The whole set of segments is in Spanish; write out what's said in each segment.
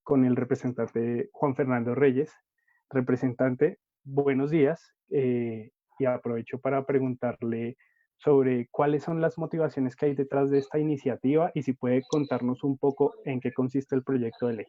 con el representante Juan Fernando Reyes. Representante, buenos días, y aprovecho para preguntarle sobre cuáles son las motivaciones que hay detrás de esta iniciativa y si puede contarnos un poco en qué consiste el proyecto de ley.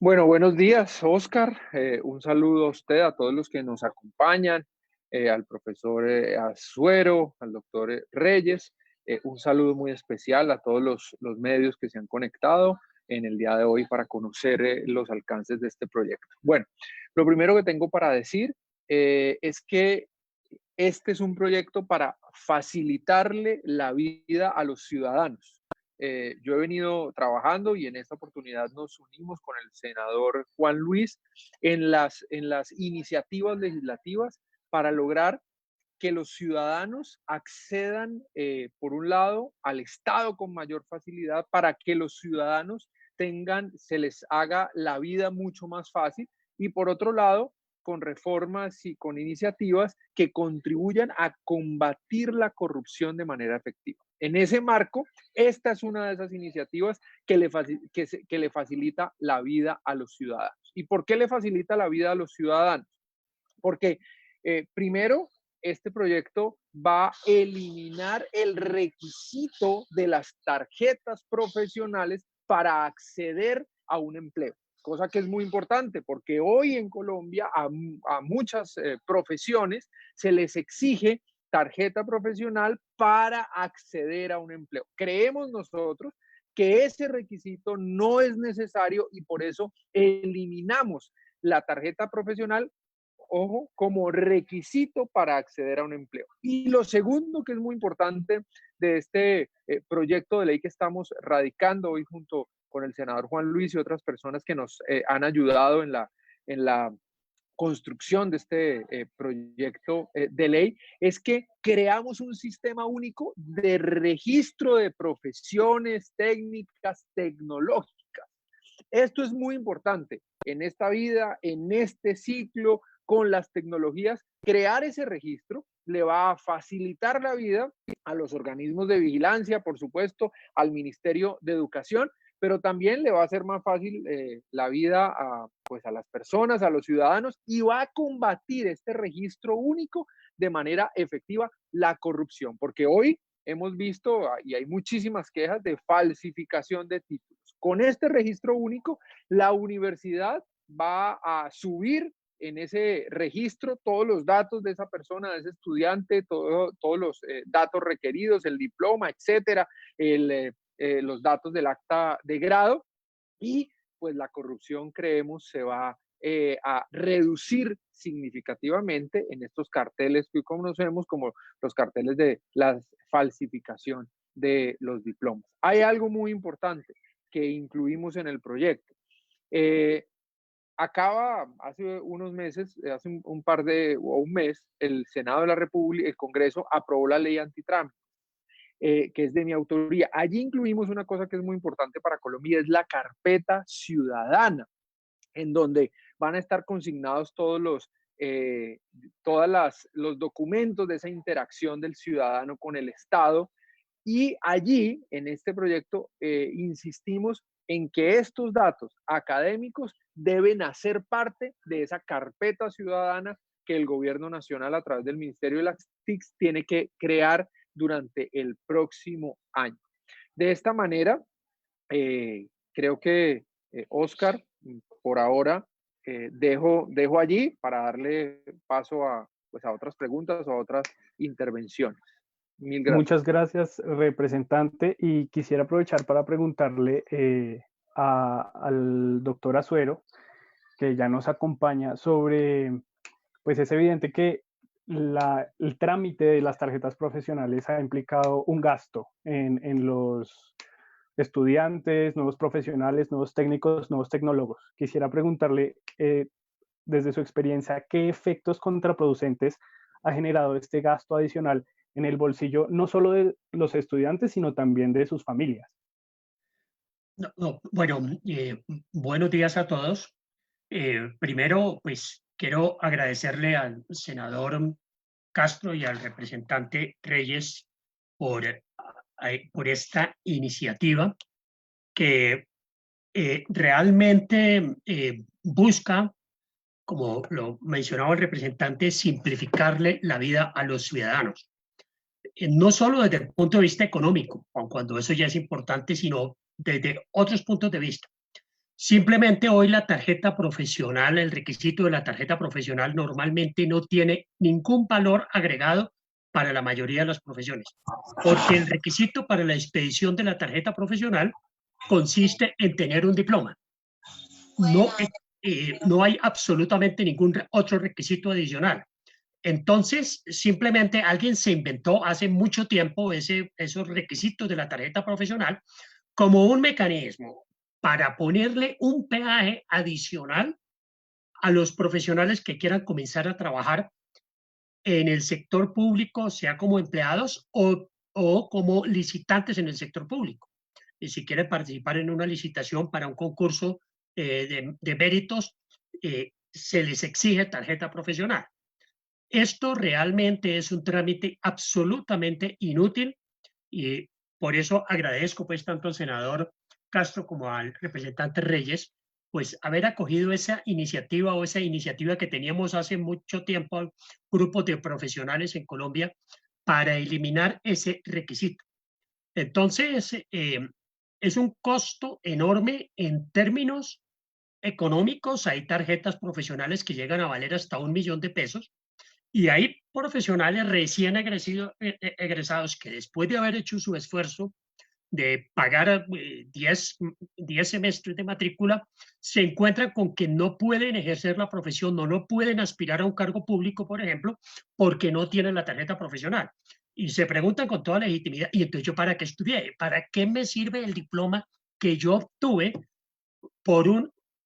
Bueno, buenos días, Oscar. Un saludo a usted, a todos los que nos acompañan, al profesor Azuero, al doctor Reyes. Un saludo muy especial a todos los medios que se han conectado en el día de hoy para conocer los alcances de este proyecto. Bueno, lo primero que tengo para decir es que este es un proyecto para facilitarle la vida a los ciudadanos. Yo he venido trabajando y en esta oportunidad nos unimos con el senador Juan Luis en las iniciativas legislativas para lograr que los ciudadanos accedan, por un lado, al Estado con mayor facilidad, para que los ciudadanos se les haga la vida mucho más fácil, y por otro lado, con reformas y con iniciativas que contribuyan a combatir la corrupción de manera efectiva. En ese marco, esta es una de esas iniciativas que le facilita la vida a los ciudadanos. ¿Y por qué le facilita la vida a los ciudadanos? Porque primero, este proyecto va a eliminar el requisito de las tarjetas profesionales para acceder a un empleo, cosa que es muy importante porque hoy en Colombia a muchas profesiones se les exige tarjeta profesional para acceder a un empleo. Creemos nosotros que ese requisito no es necesario y por eso eliminamos la tarjeta profesional, ojo, como requisito para acceder a un empleo. Y lo segundo que es muy importante de este proyecto de ley que estamos radicando hoy junto con el senador Juan Luis y otras personas que nos han ayudado en la construcción de este proyecto de ley, es que creamos un sistema único de registro de profesiones técnicas tecnológicas. Esto es muy importante en esta vida, en este ciclo, con las tecnologías. Crear ese registro le va a facilitar la vida a los organismos de vigilancia, por supuesto, al Ministerio de Educación, pero también le va a hacer más fácil la vida pues a las personas, a los ciudadanos, y va a combatir este registro único de manera efectiva la corrupción, porque hoy hemos visto y hay muchísimas quejas de falsificación de títulos. Con este registro único, la universidad va a subir en ese registro todos los datos de esa persona, de ese estudiante, todos los datos requeridos, el diploma, etcétera, los datos del acta de grado, y pues la corrupción, creemos, se va a reducir significativamente en estos carteles que hoy conocemos como los carteles de la falsificación de los diplomas. Hay algo muy importante que incluimos en el proyecto. Acaba hace unos meses, hace un par de, o un mes, el Senado de la República, el Congreso aprobó la ley antitránsito, que es de mi autoría. Allí incluimos una cosa que es muy importante para Colombia, es la carpeta ciudadana, en donde van a estar consignados los documentos de esa interacción del ciudadano con el Estado. Y allí, en este proyecto, insistimos en que estos datos académicos deben hacer parte de esa carpeta ciudadana que el gobierno nacional a través del Ministerio de las TICs tiene que crear durante el próximo año. De esta manera, creo que, Oscar, por ahora dejo allí para darle paso pues a otras preguntas o a otras intervenciones. Mil gracias. Muchas gracias, representante, y quisiera aprovechar para preguntarle al doctor Azuero, que ya nos acompaña, sobre, pues es evidente que el trámite de las tarjetas profesionales ha implicado un gasto en los estudiantes, nuevos profesionales, nuevos técnicos, nuevos tecnólogos. Quisiera preguntarle, desde su experiencia, ¿qué efectos contraproducentes ha generado este gasto adicional en el bolsillo no solo de los estudiantes, sino también de sus familias? No, no, bueno, buenos días a todos. Primero, pues quiero agradecerle al senador Castro y al representante Reyes por esta iniciativa. que realmente busca, como lo mencionaba el representante, simplificarle la vida a los ciudadanos. No solo desde el punto de vista económico, aun cuando eso ya es importante, sino desde otros puntos de vista. Simplemente hoy la tarjeta profesional, el requisito de la tarjeta profesional normalmente no tiene ningún valor agregado para la mayoría de las profesiones, porque el requisito para la expedición de la tarjeta profesional consiste en tener un diploma. No hay absolutamente ningún otro requisito adicional. Entonces, simplemente alguien se inventó hace mucho tiempo esos requisitos de la tarjeta profesional como un mecanismo para ponerle un peaje adicional a los profesionales que quieran comenzar a trabajar en el sector público, sea como empleados o como licitantes en el sector público. Y si quieren participar en una licitación para un concurso de méritos, se les exige tarjeta profesional. Esto realmente es un trámite absolutamente inútil y por eso agradezco pues tanto al senador Castro como al representante Reyes pues haber acogido esa iniciativa que teníamos hace mucho tiempo al grupo de profesionales en Colombia para eliminar ese requisito. Entonces, es un costo enorme en términos económicos. Hay tarjetas profesionales que llegan a valer hasta 1 millón de pesos y hay profesionales recién egresados que después de haber hecho su esfuerzo de pagar 10 semestres de matrícula, se encuentran con que no pueden ejercer la profesión, no pueden aspirar a un cargo público, por ejemplo, porque no tienen la tarjeta profesional. Y se preguntan con toda legitimidad, ¿y entonces yo para qué estudié? ¿Para qué me sirve el diploma que yo obtuve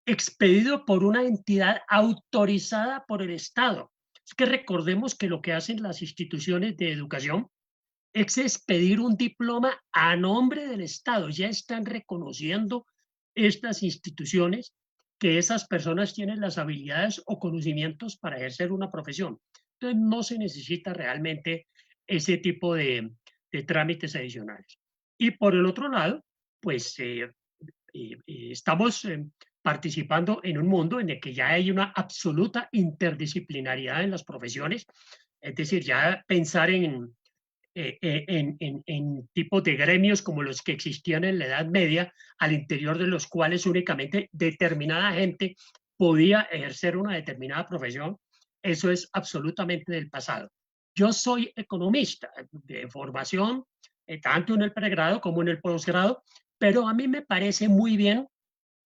expedido por una entidad autorizada por el Estado? Es que recordemos que lo que hacen las instituciones de educación es expedir un diploma a nombre del Estado. Ya están reconociendo estas instituciones que esas personas tienen las habilidades o conocimientos para ejercer una profesión. Entonces no se necesita realmente ese tipo de trámites adicionales. Y por el otro lado, pues estamos participando en un mundo en el que ya hay una absoluta interdisciplinariedad en las profesiones, es decir, ya pensar en tipos de gremios como los que existían en la Edad Media, al interior de los cuales únicamente determinada gente podía ejercer una determinada profesión, eso es absolutamente del pasado. Yo soy economista de formación, tanto en el pregrado como en el posgrado, pero a mí me parece muy bien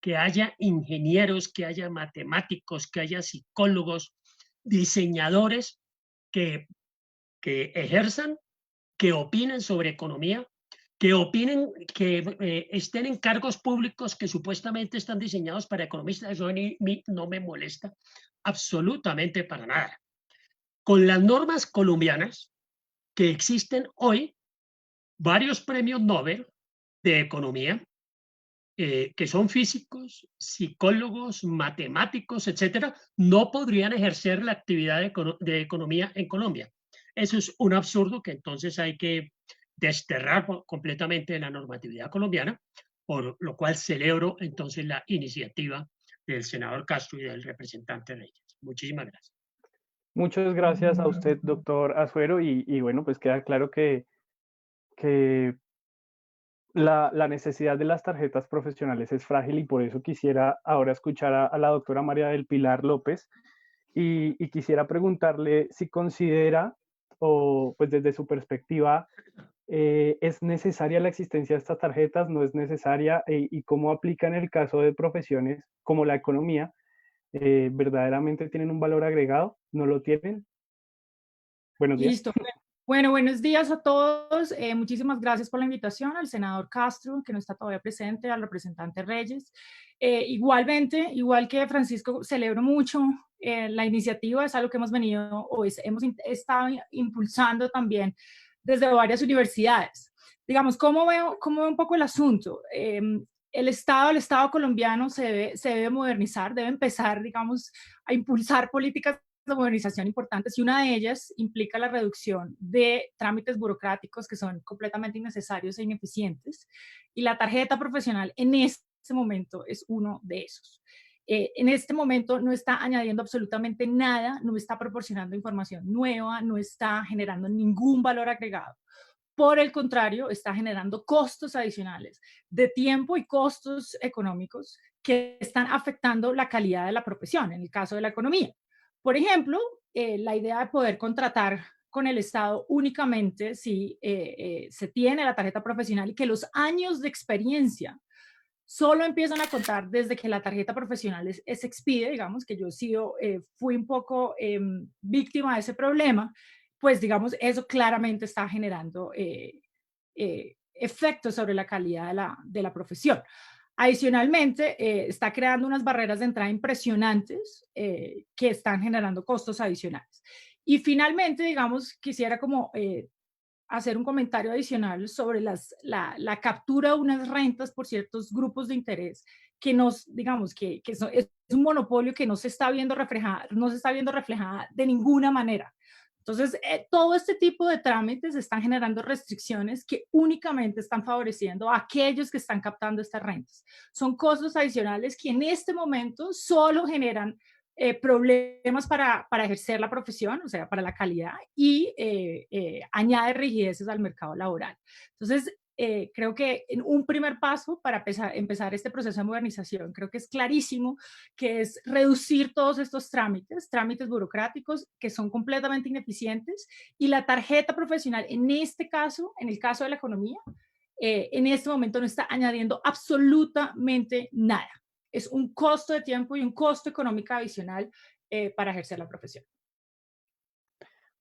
que haya ingenieros, que haya matemáticos, que haya psicólogos, diseñadores que ejerzan, que opinen sobre economía, que opinen, que estén en cargos públicos que supuestamente están diseñados para economistas. Eso a mí no me molesta absolutamente para nada. Con las normas colombianas que existen hoy, varios premios Nobel de economía, que son físicos, psicólogos, matemáticos, etcétera, no podrían ejercer la actividad de economía en Colombia. Eso es un absurdo que entonces hay que desterrar completamente de la normatividad colombiana, por lo cual celebro entonces la iniciativa del senador Castro y del representante Reyes. Muchísimas gracias. Muchas gracias a usted, doctor Azuero, y bueno, pues queda claro que la necesidad de las tarjetas profesionales es frágil y por eso quisiera ahora escuchar a la doctora María del Pilar López y quisiera preguntarle si considera o pues desde su perspectiva ¿es necesaria la existencia de estas tarjetas? ¿No es necesaria? ¿Y cómo aplica en el caso de profesiones como la economía? ¿Verdaderamente tienen un valor agregado? ¿No lo tienen? Buenos días. Listo. Bueno, buenos días a todos. Muchísimas gracias por la invitación al senador Castro, que no está todavía presente, al representante Reyes. Igualmente, igual que Francisco, celebro mucho la iniciativa, es algo que hemos venido o hemos estado impulsando también desde varias universidades. Digamos, ¿cómo veo un poco el asunto? El Estado colombiano se debe modernizar, debe empezar, digamos, a impulsar políticas de modernización importantes y una de ellas implica la reducción de trámites burocráticos que son completamente innecesarios e ineficientes, y la tarjeta profesional en este momento es uno de esos. En este momento no está añadiendo absolutamente nada, no está proporcionando información nueva, no está generando ningún valor agregado. Por el contrario, está generando costos adicionales de tiempo y costos económicos que están afectando la calidad de la profesión, en el caso de la economía. Por ejemplo, la idea de poder contratar con el Estado únicamente si se tiene la tarjeta profesional y que los años de experiencia solo empiezan a contar desde que la tarjeta profesional es expide, digamos que yo sí fui un poco víctima de ese problema, pues digamos, eso claramente está generando efectos sobre la calidad de la profesión. Adicionalmente, está creando unas barreras de entrada impresionantes que están generando costos adicionales. Y finalmente, digamos, quisiera como hacer un comentario adicional sobre la captura de unas rentas por ciertos grupos de interés que digamos, es un monopolio que no se está viendo reflejada de ninguna manera. Entonces, todo este tipo de trámites están generando restricciones que únicamente están favoreciendo a aquellos que están captando estas rentas. Son costos adicionales que en este momento solo generan problemas para ejercer la profesión, o sea, para la calidad, y añade rigideces al mercado laboral. Entonces, creo que en un primer paso para empezar este proceso de modernización, creo que es clarísimo que es reducir todos estos trámites burocráticos que son completamente ineficientes, y la tarjeta profesional, en este caso, en el caso de la economía, en este momento no está añadiendo absolutamente nada. Es un costo de tiempo y un costo económico adicional para ejercer la profesión.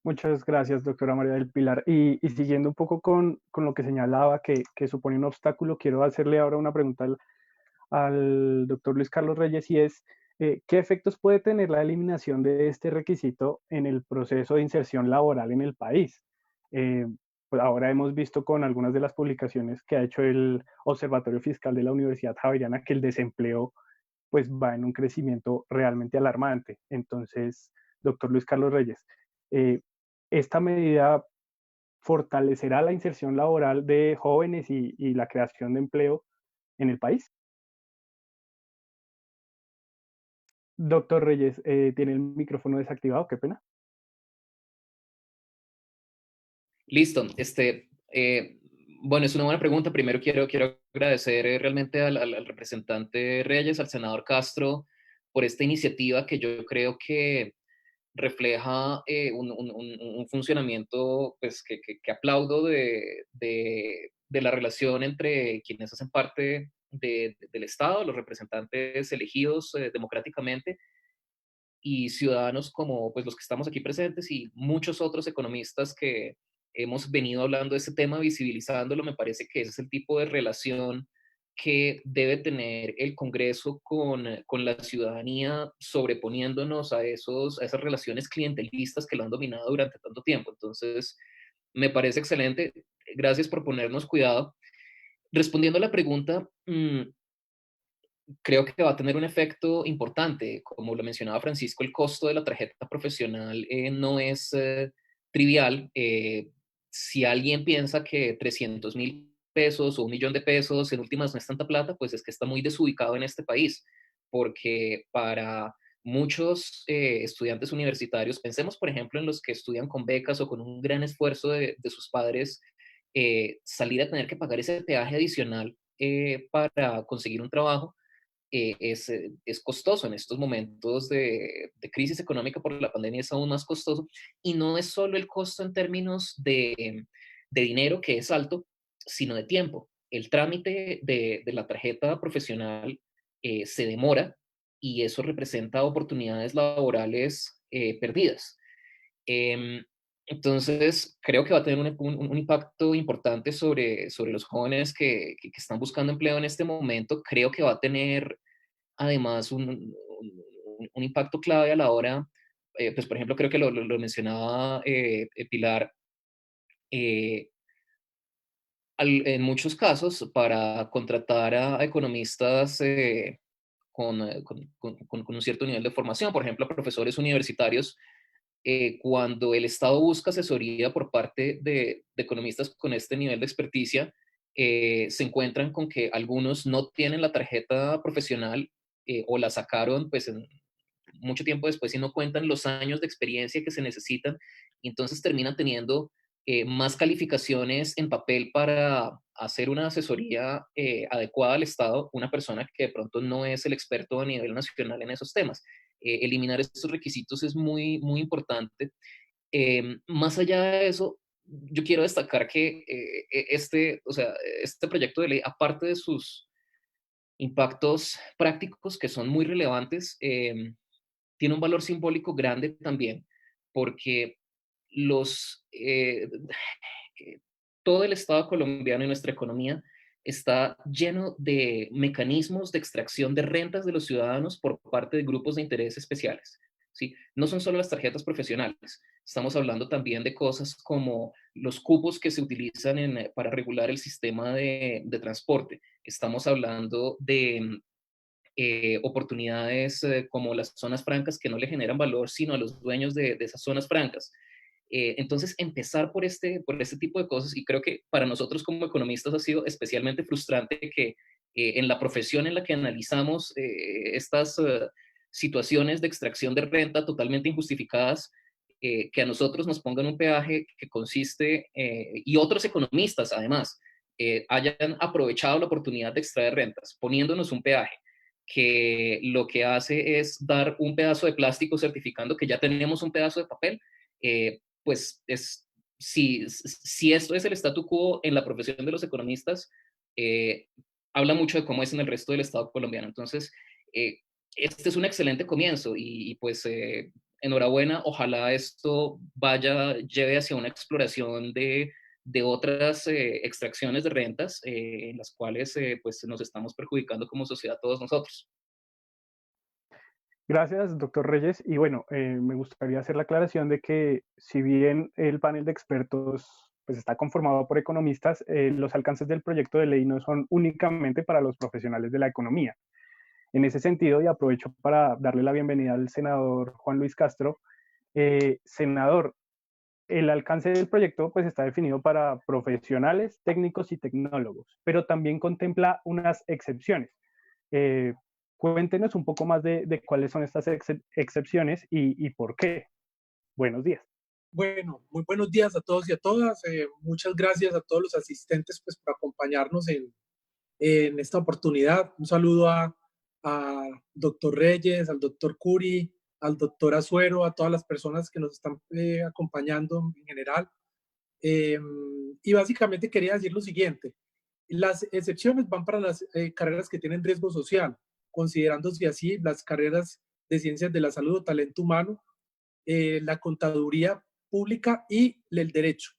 Muchas gracias, doctora María del Pilar. Y siguiendo un poco con lo que señalaba, que supone un obstáculo, quiero hacerle ahora una pregunta al doctor Luis Carlos Reyes, y es, ¿qué efectos puede tener la eliminación de este requisito en el proceso de inserción laboral en el país? Pues ahora hemos visto con algunas de las publicaciones que ha hecho el Observatorio Fiscal de la Universidad Javeriana que el desempleo pues va en un crecimiento realmente alarmante. Entonces, doctor Luis Carlos Reyes, eh, ¿esta medida fortalecerá la inserción laboral de jóvenes y la creación de empleo en el país? Doctor Reyes, tiene el micrófono desactivado, qué pena. Listo. Bueno, es una buena pregunta. Primero quiero agradecer realmente al representante Reyes, al senador Castro, por esta iniciativa que yo creo que refleja un funcionamiento pues, que aplaudo de la relación entre quienes hacen parte del Estado, los representantes elegidos democráticamente, y ciudadanos como pues, los que estamos aquí presentes y muchos otros economistas que hemos venido hablando de este tema, visibilizándolo. Me parece que ese es el tipo de relación que debe tener el Congreso con la ciudadanía, sobreponiéndonos a esas relaciones clientelistas que lo han dominado durante tanto tiempo. Entonces, me parece excelente. Gracias por ponernos cuidado. Respondiendo a la pregunta, creo que va a tener un efecto importante. Como lo mencionaba Francisco, el costo de la tarjeta profesional no es trivial. Si alguien piensa que 300,000 pesos o 1 millón de pesos en últimas no es tanta plata, pues es que está muy desubicado en este país, porque para muchos estudiantes universitarios, pensemos por ejemplo en los que estudian con becas o con un gran esfuerzo de sus padres, salir a tener que pagar ese peaje adicional para conseguir un trabajo es costoso en estos momentos de crisis económica por la pandemia, es aún más costoso. Y no es solo el costo en términos de dinero, que es alto, sino de tiempo. El trámite de la tarjeta profesional se demora y eso representa oportunidades laborales perdidas. Em, entonces, creo que va a tener un impacto importante sobre los jóvenes que están buscando empleo en este momento. Creo que va a tener además un impacto clave a la hora, pues por ejemplo, creo que lo mencionaba Pilar, eh, en muchos casos para contratar a economistas con un cierto nivel de formación. Por ejemplo, profesores universitarios, cuando el Estado busca asesoría por parte de economistas con este nivel de experticia, se encuentran con que algunos no tienen la tarjeta profesional o la sacaron pues mucho tiempo después y no cuentan los años de experiencia que se necesitan, y entonces terminan teniendo más calificaciones en papel para hacer una asesoría adecuada al Estado, una persona que de pronto no es el experto a nivel nacional en esos temas. Eliminar estos requisitos es muy, muy importante. Más allá de eso, yo quiero destacar que o sea, este proyecto de ley, aparte de sus impactos prácticos que son muy relevantes, tiene un valor simbólico grande también, porque los, todo el Estado colombiano y nuestra economía está lleno de mecanismos de extracción de rentas de los ciudadanos por parte de grupos de interés especiales. ¿Sí? No son solo las tarjetas profesionales, estamos hablando también de cosas como los cupos que se utilizan para regular el sistema de transporte. Estamos hablando de oportunidades como las zonas francas que no le generan valor sino a los dueños de esas zonas francas. Entonces, empezar por este tipo de cosas, y creo que para nosotros como economistas ha sido especialmente frustrante que en la profesión en la que analizamos estas situaciones de extracción de renta totalmente injustificadas, que a nosotros nos pongan un peaje que consiste, y otros economistas además, hayan aprovechado la oportunidad de extraer rentas poniéndonos un peaje que lo que hace es dar un pedazo de plástico certificando que ya tenemos un pedazo de papel. Pues si esto es el statu quo en la profesión de los economistas, habla mucho de cómo es en el resto del Estado colombiano. Entonces, este es un excelente comienzo y pues enhorabuena, ojalá esto lleve hacia una exploración de otras extracciones de rentas en las cuales pues nos estamos perjudicando como sociedad todos nosotros. Gracias, doctor Reyes. Y bueno, me gustaría hacer la aclaración de que si bien el panel de expertos pues, está conformado por economistas, los alcances del proyecto de ley no son únicamente para los profesionales de la economía. En ese sentido, y aprovecho para darle la bienvenida al senador Juan Luis Castro, senador, el alcance del proyecto pues, está definido para profesionales, técnicos y tecnólogos, pero también contempla unas excepciones. Cuéntenos un poco más de cuáles son estas excepciones y por qué. Buenos días. Bueno, muy buenos días a todos y a todas. Muchas gracias a todos los asistentes pues, por acompañarnos en esta oportunidad. Un saludo a doctor Reyes, al doctor Curi, al doctor Azuero, a todas las personas que nos están acompañando en general. Y básicamente quería decir lo siguiente. Las excepciones van para las carreras que tienen riesgo social, considerándose así las carreras de ciencias de la salud o talento humano, la contaduría pública y el derecho.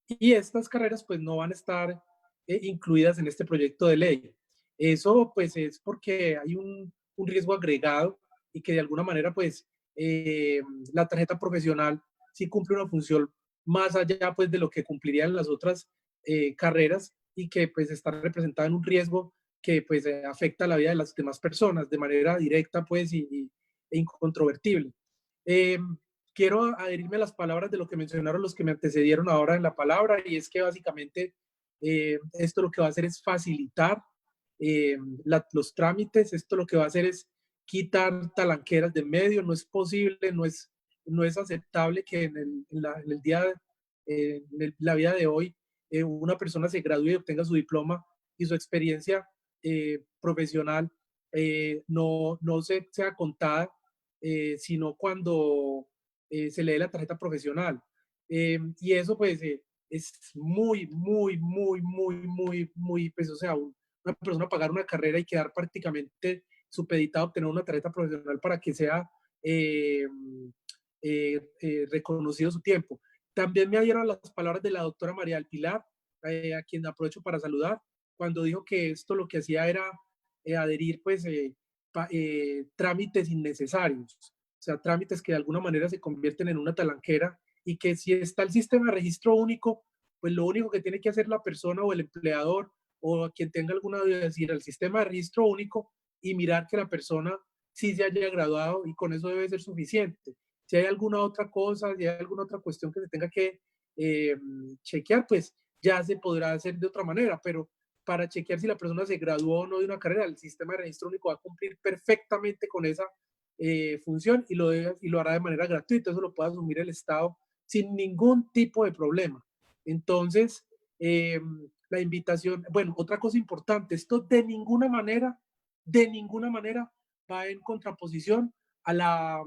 Y estas carreras pues no van a estar incluidas en este proyecto de ley. Eso pues es porque hay un riesgo agregado y que de alguna manera pues la tarjeta profesional sí cumple una función más allá pues de lo que cumplirían las otras carreras y que pues está representada en un riesgo que pues afecta la vida de las demás personas de manera directa pues e incontrovertible. Quiero adherirme a las palabras de lo que mencionaron los que me antecedieron ahora en la palabra, y es que básicamente esto lo que va a hacer es facilitar los trámites. Esto lo que va a hacer es quitar talanqueras de medio. No es posible, no es aceptable que en el día, la vida de hoy, una persona se gradúe y obtenga su diploma y su experiencia profesional no sea contada, sino cuando se lee la tarjeta profesional. Y eso pues es muy, muy, muy, muy, muy, muy, pues o sea, una persona pagar una carrera y quedar prácticamente supeditado a obtener una tarjeta profesional para que sea reconocido su tiempo. También me adhiero a las palabras de la doctora María del Pilar, a quien aprovecho para saludar, cuando dijo que esto lo que hacía era adherir pues trámites innecesarios, o sea, trámites que de alguna manera se convierten en una talanquera, y que si está el sistema de registro único, pues lo único que tiene que hacer la persona o el empleador o quien tenga alguna duda es ir al sistema de registro único y mirar que la persona sí se haya graduado, y con eso debe ser suficiente. Si hay alguna otra cosa, si hay alguna otra cuestión que se tenga que chequear, pues ya se podrá hacer de otra manera, pero para chequear si la persona se graduó o no de una carrera, el sistema de registro único va a cumplir perfectamente con esa función, y lo hará de manera gratuita. Eso lo puede asumir el Estado sin ningún tipo de problema. Entonces, la invitación, bueno, otra cosa importante, esto de ninguna manera va en contraposición a la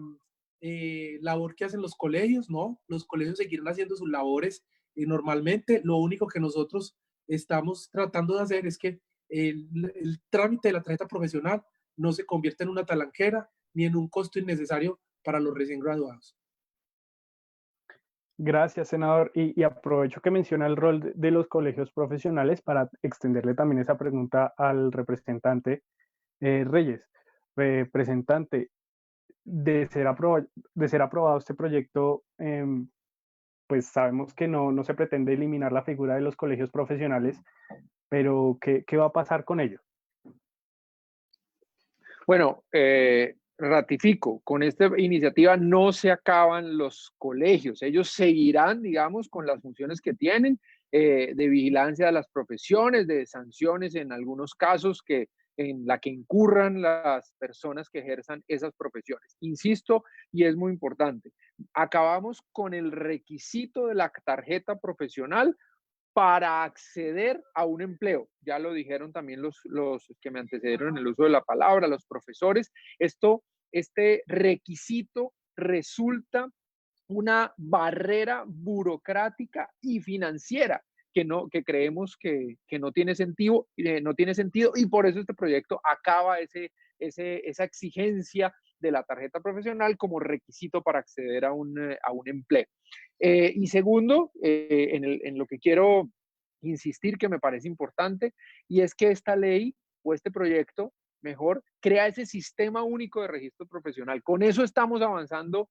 labor que hacen los colegios, ¿no? Los colegios seguirán haciendo sus labores normalmente. Lo único que nosotros estamos tratando de hacer es que el trámite de la tarjeta profesional no se convierta en una talanquera ni en un costo innecesario para los recién graduados. Gracias, senador. Y aprovecho que menciona el rol de los colegios profesionales para extenderle también esa pregunta al representante Reyes. Representante, de ser aprobado este proyecto, pues sabemos que no se pretende eliminar la figura de los colegios profesionales, pero ¿qué va a pasar con ellos? Bueno, ratifico, con esta iniciativa no se acaban los colegios. Ellos seguirán, digamos, con las funciones que tienen de vigilancia de las profesiones, de sanciones en algunos casos en la que incurran las personas que ejerzan esas profesiones. Insisto, y es muy importante, acabamos con el requisito de la tarjeta profesional para acceder a un empleo. Ya lo dijeron también los que me antecedieron en el uso de la palabra, los profesores. Este requisito resulta una barrera burocrática y financiera que creemos que no tiene sentido, y por eso este proyecto acaba esa exigencia de la tarjeta profesional como requisito para acceder a un empleo. Y segundo, en lo que quiero insistir, que me parece importante, y es que esta ley o este proyecto, mejor, crea ese sistema único de registro profesional. Con eso estamos avanzando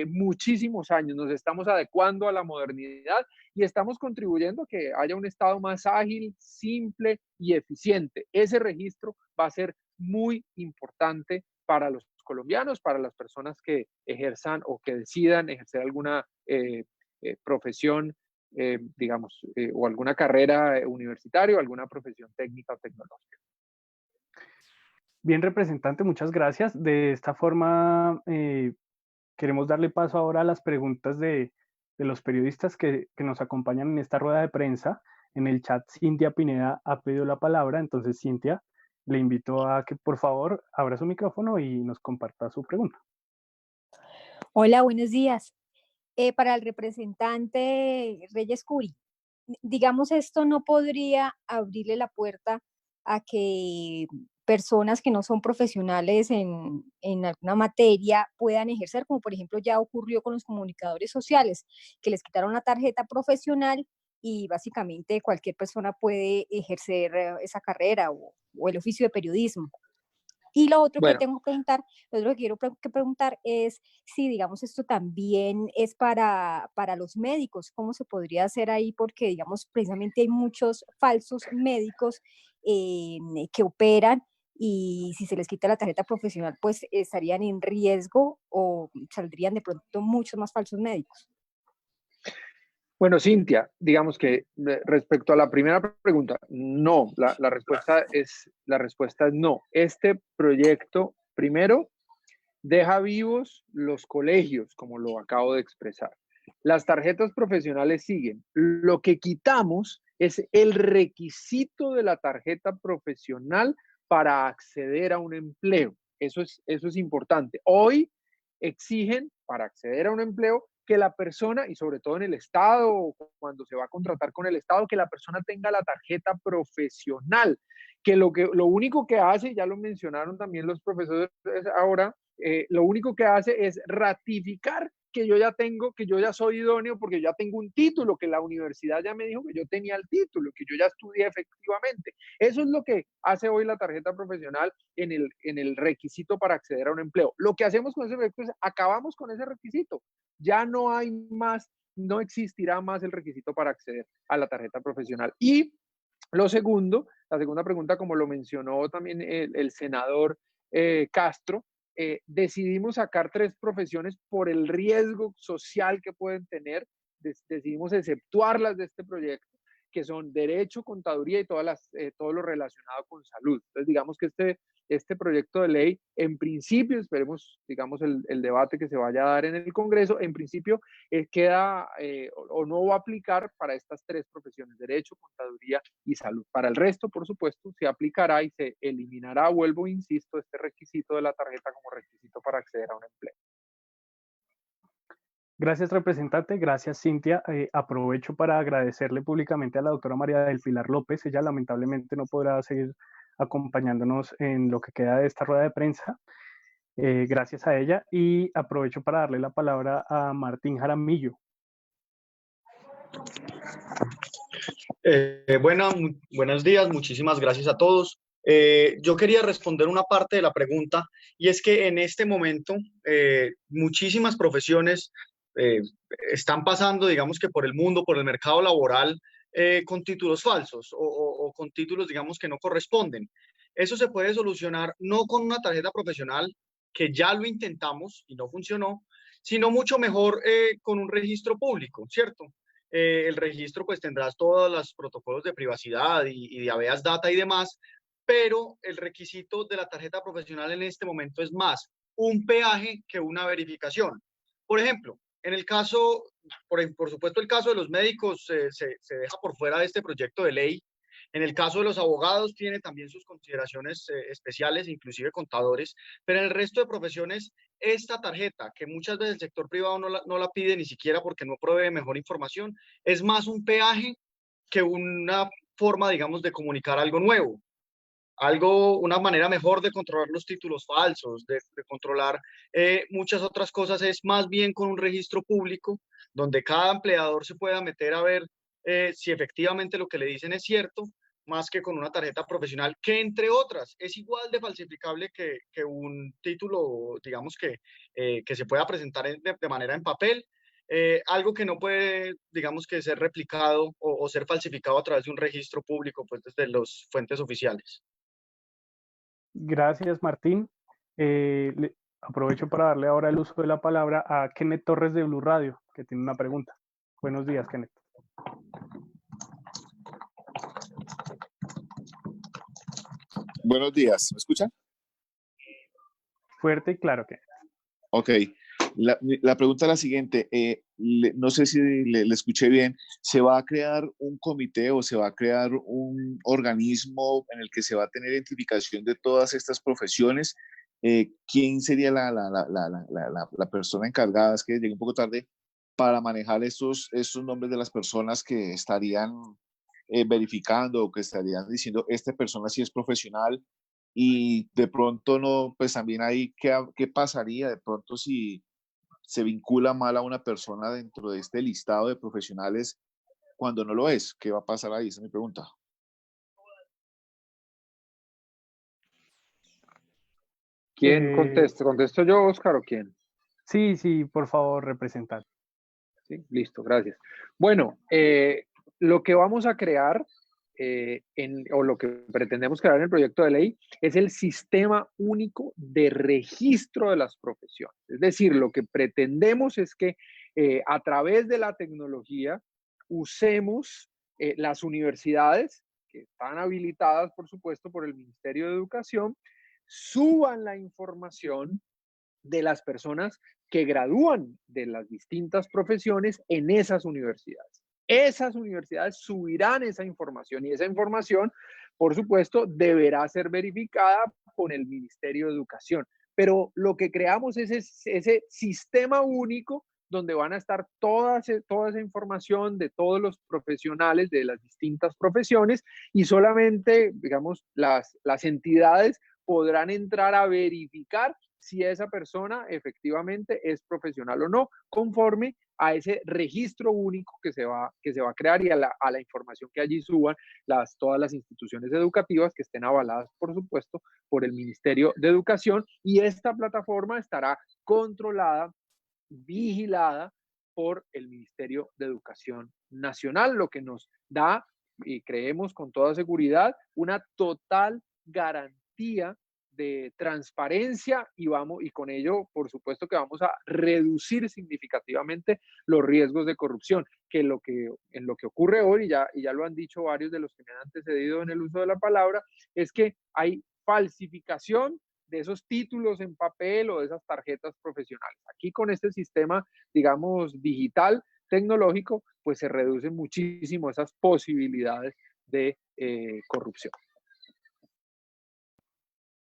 muchísimos años, nos estamos adecuando a la modernidad y estamos contribuyendo a que haya un Estado más ágil, simple y eficiente. Ese registro va a ser muy importante para los colombianos, para las personas que ejerzan o que decidan ejercer alguna profesión, digamos, o alguna carrera universitaria o alguna profesión técnica o tecnológica. Bien, representante, muchas gracias. De esta forma, queremos darle paso ahora a las preguntas de los periodistas que nos acompañan en esta rueda de prensa. En el chat, Cintia Pineda ha pedido la palabra. Entonces, Cintia, le invito a que por favor abra su micrófono y nos comparta su pregunta. Hola, buenos días. Para el representante Reyes Curi, digamos, esto no podría abrirle la puerta a que personas que no son profesionales en alguna materia puedan ejercer, como por ejemplo ya ocurrió con los comunicadores sociales, que les quitaron la tarjeta profesional y básicamente cualquier persona puede ejercer esa carrera o el oficio de periodismo. Y lo otro que tengo que preguntar, lo otro que quiero preguntar es si, digamos, esto también es para los médicos, ¿cómo se podría hacer ahí? Porque, digamos, precisamente hay muchos falsos médicos que operan, y si se les quita la tarjeta profesional, pues estarían en riesgo o saldrían de pronto muchos más falsos médicos. Bueno, Cintia, digamos que respecto a la primera pregunta, no, la respuesta es no. Este proyecto, primero, deja vivos los colegios, como lo acabo de expresar. Las tarjetas profesionales siguen. Lo que quitamos es el requisito de la tarjeta profesional para acceder a un empleo. Eso es importante. Hoy exigen, para acceder a un empleo, que la persona, y sobre todo en el Estado, cuando se va a contratar con el Estado, que la persona tenga la tarjeta profesional, que lo único que hace, ya lo mencionaron también los profesores ahora, lo único que hace es ratificar que yo ya soy idóneo porque ya tengo un título, que la universidad ya me dijo que yo tenía el título, que yo ya estudié efectivamente. Eso es lo que hace hoy la tarjeta profesional en el requisito para acceder a un empleo. Lo que hacemos con ese requisito es acabamos con ese requisito. Ya no hay más, no existirá más el requisito para acceder a la tarjeta profesional. Y lo segundo, la segunda pregunta, como lo mencionó también el senador Castro, decidimos sacar 3 profesiones por el riesgo social que pueden tener, decidimos exceptuarlas de este proyecto, que son derecho, contaduría y todo lo relacionado con salud. Entonces, digamos que este proyecto de ley, en principio, esperemos, digamos, el debate que se vaya a dar en el Congreso, en principio queda o no va a aplicar para estas 3 profesiones, derecho, contaduría y salud. Para el resto, por supuesto, se aplicará y se eliminará, vuelvo, insisto, este requisito de la tarjeta como requisito para acceder a un empleo. Gracias, representante. Gracias, Cintia. Aprovecho para agradecerle públicamente a la doctora María del Pilar López. Ella lamentablemente no podrá seguir acompañándonos en lo que queda de esta rueda de prensa. Gracias a ella. Y aprovecho para darle la palabra a Martín Jaramillo. Buenos días, muchísimas gracias a todos. Yo quería responder una parte de la pregunta, y es que en este momento muchísimas profesiones están pasando, digamos que por el mundo, por el mercado laboral, con títulos falsos o con títulos, digamos, que no corresponden. Eso se puede solucionar no con una tarjeta profesional, que ya lo intentamos y no funcionó, sino mucho mejor con un registro público, ¿cierto? El registro pues tendrás todos los protocolos de privacidad y de habeas data y demás, pero el requisito de la tarjeta profesional en este momento es más un peaje que una verificación. Por ejemplo, en el caso, por supuesto, el caso de los médicos se deja por fuera de este proyecto de ley. En el caso de los abogados tiene también sus consideraciones especiales, inclusive contadores, pero en el resto de profesiones esta tarjeta, que muchas veces el sector privado no la pide ni siquiera porque no provee mejor información, es más un peaje que una forma, digamos, de comunicar algo nuevo. Una manera mejor de controlar los títulos falsos, de controlar muchas otras cosas, es más bien con un registro público donde cada empleador se pueda meter a ver si efectivamente lo que le dicen es cierto, más que con una tarjeta profesional que, entre otras, es igual de falsificable que un título, digamos, que se pueda presentar de manera en papel. Algo que no puede, digamos, que ser replicado o ser falsificado a través de un registro público, pues desde las fuentes oficiales. Gracias, Martín. Aprovecho para darle ahora el uso de la palabra a Kenneth Torres de Blue Radio, que tiene una pregunta. Buenos días, Kenneth. Buenos días, ¿me escuchan? Fuerte y claro, Kenneth. Ok, la pregunta es la siguiente, no sé si le escuché bien, ¿se va a crear un comité o se va a crear un organismo en el que se va a tener identificación de todas estas profesiones? ¿Quién sería la persona encargada? Es que llegué un poco tarde, para manejar estos nombres de las personas que estarían verificando o que estarían diciendo, esta persona sí es profesional. Y de pronto no, pues también ahí, ¿qué pasaría de pronto si se vincula mal a una persona dentro de este listado de profesionales cuando no lo es? ¿Qué va a pasar ahí? Esa es mi pregunta. ¿Quién contesta? ¿Contesto yo, Oscar, o quién? Sí, por favor, representante. Sí, listo, gracias. Bueno, lo que vamos a crear o lo que pretendemos crear en el proyecto de ley es el sistema único de registro de las profesiones. Es decir, lo que pretendemos es que a través de la tecnología usemos las universidades, que están habilitadas, por supuesto, por el Ministerio de Educación, suban la información de las personas que gradúan de las distintas profesiones en esas universidades. Esas universidades subirán esa información y esa información, por supuesto, deberá ser verificada por el Ministerio de Educación. Pero lo que creamos es ese sistema único donde van a estar toda esa información de todos los profesionales de las distintas profesiones y solamente, digamos, las entidades podrán entrar a verificar si esa persona efectivamente es profesional o no, conforme a ese registro único que se va a crear y a la información que allí suban todas las instituciones educativas que estén avaladas, por supuesto, por el Ministerio de Educación, y esta plataforma estará controlada, vigilada por el Ministerio de Educación Nacional, lo que nos da y creemos con toda seguridad, una total garantía de transparencia y con ello, por supuesto que vamos a reducir significativamente los riesgos de corrupción, que en lo que ocurre hoy, y ya lo han dicho varios de los que me han antecedido en el uso de la palabra, es que hay falsificación de esos títulos en papel o de esas tarjetas profesionales. Aquí con este sistema, digamos, digital, tecnológico, pues se reducen muchísimo esas posibilidades de corrupción.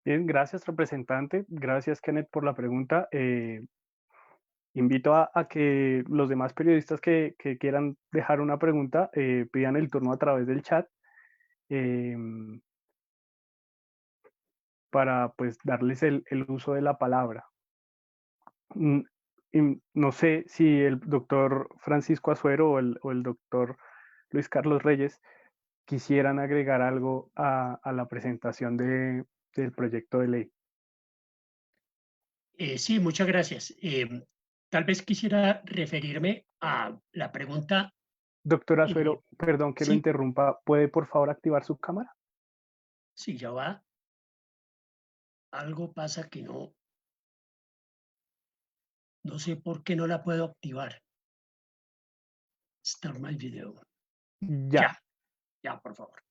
Bien, gracias, representante. Gracias, Kenneth, por la pregunta. Invito a que los demás periodistas que quieran dejar una pregunta pidan el turno a través del chat para pues darles el uso de la palabra. No sé si el doctor Francisco Azuero o el doctor Luis Carlos Reyes quisieran agregar algo a la presentación del proyecto de ley. Sí, muchas gracias. Tal vez quisiera referirme a la pregunta. Doctor Azuero, perdón que lo sí, interrumpa, ¿puede por favor activar su cámara? sí, ya va. Algo pasa que no sé por qué no la puedo activar. Start my video. Ya. Ya, por favor.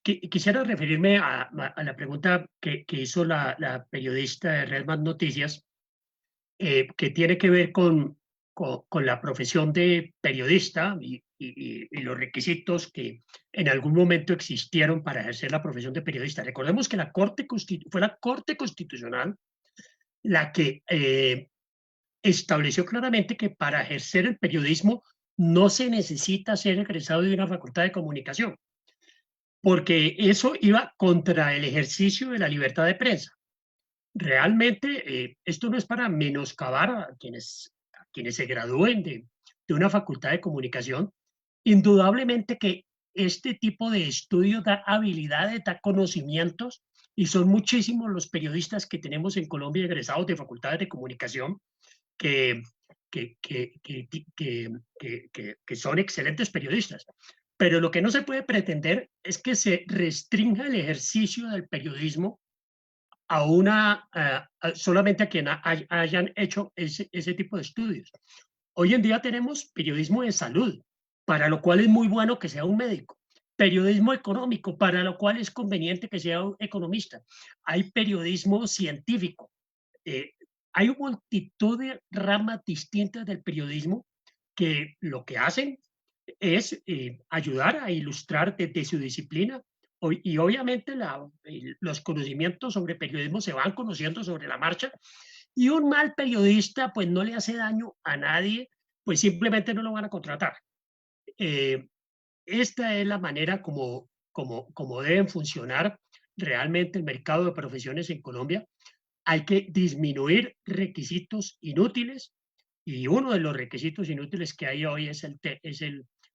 Quisiera referirme a la pregunta que hizo la periodista de Red Más Noticias, que tiene que ver con la profesión de periodista y los requisitos que en algún momento existieron para ejercer la profesión de periodista. Recordemos que fue la Corte Constitucional la que estableció claramente que para ejercer el periodismo no se necesita ser egresado de una facultad de comunicación, porque eso iba contra el ejercicio de la libertad de prensa. Realmente esto no es para menoscabar a quienes se gradúen de una facultad de comunicación. Indudablemente que este tipo de estudios da habilidades, da conocimientos, y son muchísimos los periodistas que tenemos en Colombia egresados de facultades de comunicación que son excelentes periodistas. Pero lo que no se puede pretender es que se restrinja el ejercicio del periodismo solamente a quien hayan hecho ese tipo de estudios. Hoy en día tenemos periodismo de salud, para lo cual es muy bueno que sea un médico. Periodismo económico, para lo cual es conveniente que sea un economista. Hay periodismo científico. Hay una multitud de ramas distintas del periodismo que lo que hacen es ayudar a ilustrar desde su disciplina, y obviamente los conocimientos sobre periodismo se van conociendo sobre la marcha, y un mal periodista pues no le hace daño a nadie, pues simplemente no lo van a contratar. Esta es la manera como deben funcionar realmente el mercado de profesiones en Colombia. Hay que disminuir requisitos inútiles, y uno de los requisitos inútiles que hay hoy es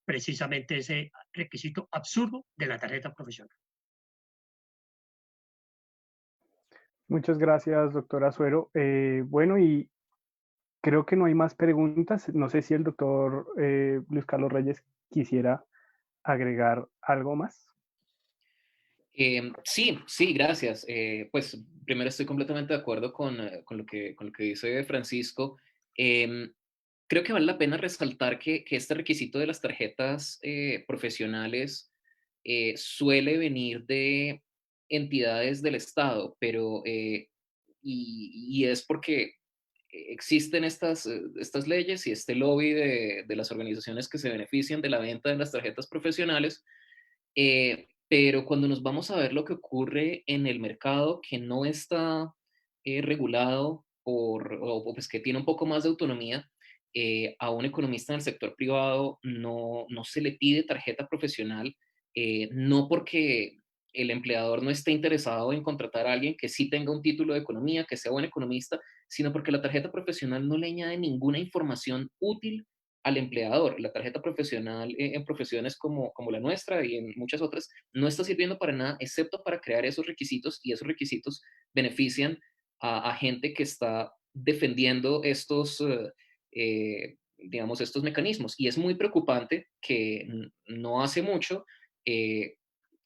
precisamente ese requisito absurdo de la tarjeta profesional. Muchas gracias, doctor Azuero. Bueno, y creo que no hay más preguntas. No sé si el doctor Luis Carlos Reyes quisiera agregar algo más. Sí, gracias. Pues primero estoy completamente de acuerdo con lo que dice Francisco. Creo que vale la pena resaltar que este requisito de las tarjetas profesionales suele venir de entidades del Estado, pero y es porque existen estas leyes y este lobby de las organizaciones que se benefician de la venta de las tarjetas profesionales. Pero cuando nos vamos a ver lo que ocurre en el mercado que no está regulado o pues que tiene un poco más de autonomía, a un economista en el sector privado no se le pide tarjeta profesional, no porque el empleador no esté interesado en contratar a alguien que sí tenga un título de economía, que sea buen economista, sino porque la tarjeta profesional no le añade ninguna información útil al empleador. La tarjeta profesional en profesiones como la nuestra y en muchas otras no está sirviendo para nada, excepto para crear esos requisitos, y esos requisitos benefician a gente que está defendiendo estos digamos, estos mecanismos. Y es muy preocupante que no hace mucho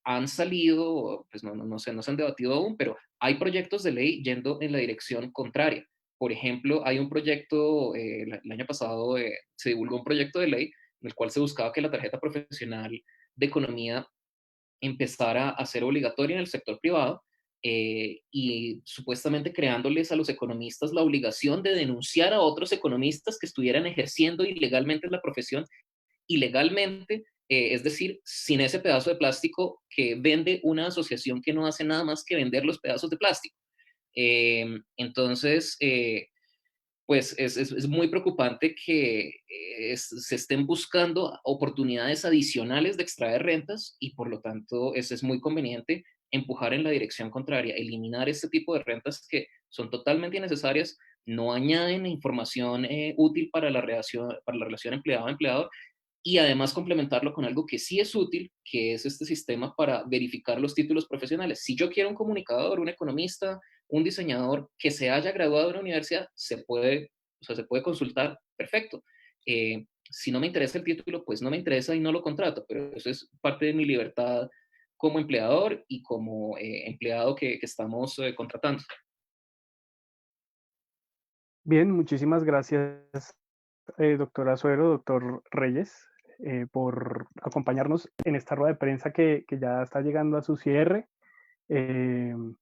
han salido, pues no se han debatido aún, pero hay proyectos de ley yendo en la dirección contraria. Por ejemplo, hay un proyecto, el año pasado se divulgó un proyecto de ley en el cual se buscaba que la tarjeta profesional de economía empezara a ser obligatoria en el sector privado, y supuestamente creándoles a los economistas la obligación de denunciar a otros economistas que estuvieran ejerciendo ilegalmente la profesión, ilegalmente, es decir, sin ese pedazo de plástico que vende una asociación que no hace nada más que vender los pedazos de plástico. Entonces, pues es muy preocupante que se estén buscando oportunidades adicionales de extraer rentas y por lo tanto es muy conveniente empujar en la dirección contraria, eliminar este tipo de rentas que son totalmente innecesarias, no añaden información útil para la relación empleado-empleador y además complementarlo con algo que sí es útil, que es este sistema para verificar los títulos profesionales. Si yo quiero un comunicador, un economista, un diseñador que se haya graduado de una universidad, se puede consultar, perfecto. Si no me interesa el título, pues no me interesa y no lo contrato, pero eso es parte de mi libertad como empleador y como empleado que estamos contratando. Bien, muchísimas gracias, doctora Suero, doctor Reyes, por acompañarnos en esta rueda de prensa que ya está llegando a su cierre. Veo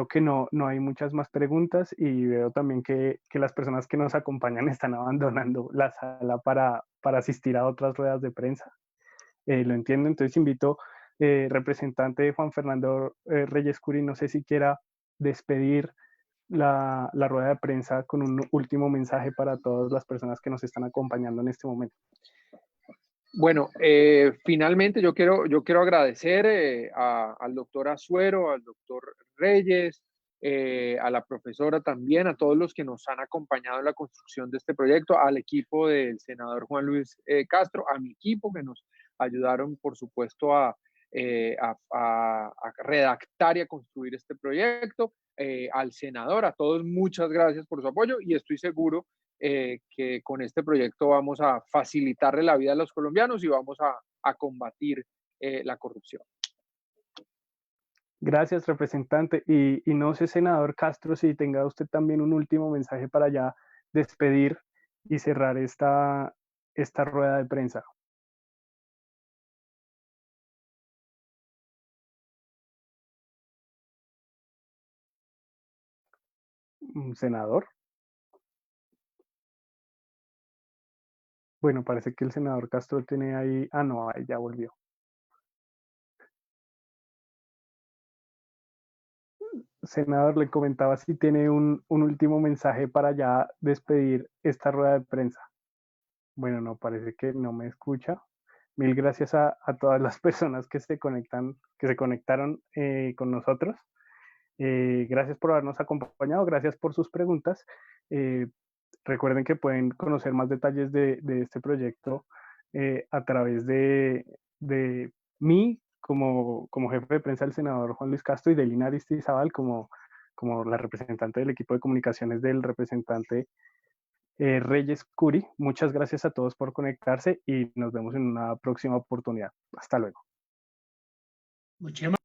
que no hay muchas más preguntas y veo también que las personas que nos acompañan están abandonando la sala para asistir a otras ruedas de prensa. Lo entiendo, entonces invito, representante Juan Fernando Reyes Curi, no sé si quiera despedir la rueda de prensa con un último mensaje para todas las personas que nos están acompañando en este momento. Bueno, finalmente yo quiero agradecer al doctor Azuero, al doctor Reyes, a la profesora también, a todos los que nos han acompañado en la construcción de este proyecto, al equipo del senador Juan Luis Castro, a mi equipo que nos ayudaron, por supuesto, a redactar y a construir este proyecto, al senador, a todos muchas gracias por su apoyo y estoy seguro que con este proyecto vamos a facilitarle la vida a los colombianos y vamos a combatir la corrupción. Gracias, representante. Y no sé, senador Castro, si tenga usted también un último mensaje para ya despedir y cerrar esta rueda de prensa. Senador. Bueno, parece que el senador Castro tiene ahí... Ah, no, ahí ya volvió. Senador, le comentaba si tiene un último mensaje para ya despedir esta rueda de prensa. Bueno, no, parece que no me escucha. Mil gracias a todas las personas que se conectaron con nosotros. Gracias por habernos acompañado, gracias por sus preguntas. Recuerden que pueden conocer más detalles de este proyecto a través de mí como jefe de prensa del senador Juan Luis Castro y de Lina Aristizábal como la representante del equipo de comunicaciones del representante Reyes Curi. Muchas gracias a todos por conectarse y nos vemos en una próxima oportunidad. Hasta luego. Muchísimas